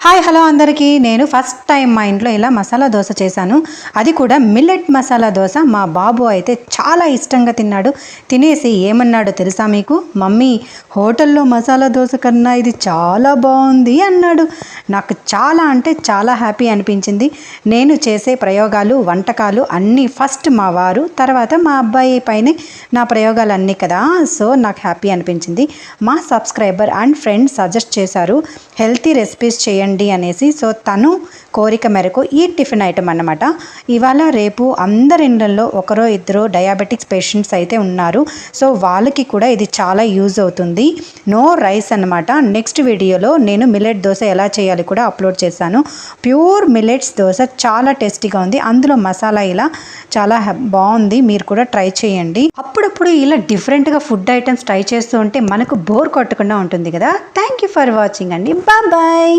Hi hello అందరికీ నేను first time మా ఇంట్లో ఇలా మసాలా దోశ చేశాను. అది కూడా మిల్లెట్ మసాలా దోశ. మా బాబు అయితే చాలా ఇష్టంగా తిన్నాడు. తినేసి ఏమన్నాడో తెలుసా మీకు? మమ్మీ, హోటల్లో మసాలా దోశ కన్నా ఇది చాలా బాగుంది అన్నాడు. నాకు చాలా అంటే చాలా హ్యాపీ అనిపించింది. నేను చేసే ప్రయోగాలు, వంటకాలు అన్నీ ఫస్ట్ మా వారు, తర్వాత మా అబ్బాయి పైనే నా ప్రయోగాలు అన్నీ కదా. సో నాకు హ్యాపీ అనిపించింది. మా సబ్స్క్రైబర్ అండ్ ఫ్రెండ్స్ సజెస్ట్ చేశారు హెల్తీ రెసిపీస్ చేయండి అనేసి. సో తను కోరిక మేరకు ఈ టిఫిన్ ఐటమ్ అన్నమాట. ఇవాళ రేపు అందరి ఇళ్ళల్లో ఒకరో ఇద్దరు డయాబెటిక్స్ పేషెంట్స్ అయితే ఉన్నారు. సో వాళ్ళకి కూడా ఇది చాలా యూజ్ అవుతుంది. నో రైస్ అన్నమాట. నెక్స్ట్ వీడియోలో నేను మిల్లెట్ దోశ ఎలా చేయాలి కూడా అప్లోడ్ చేశాను. ప్యూర్ మిల్లెట్స్ దోశ చాలా టేస్టీగా ఉంది. అందులో మసాలా ఇలా చాలా బాగుంది. మీరు కూడా ట్రై చేయండి. అప్పుడప్పుడు ఇలా డిఫరెంట్గా ఫుడ్ ఐటమ్స్ ట్రై చేస్తూ ఉంటే మనకు బోర్ కొట్టకుండా ఉంటుంది కదా. థ్యాంక్ యూ ఫర్ వాచింగ్ అండి. బాయ్.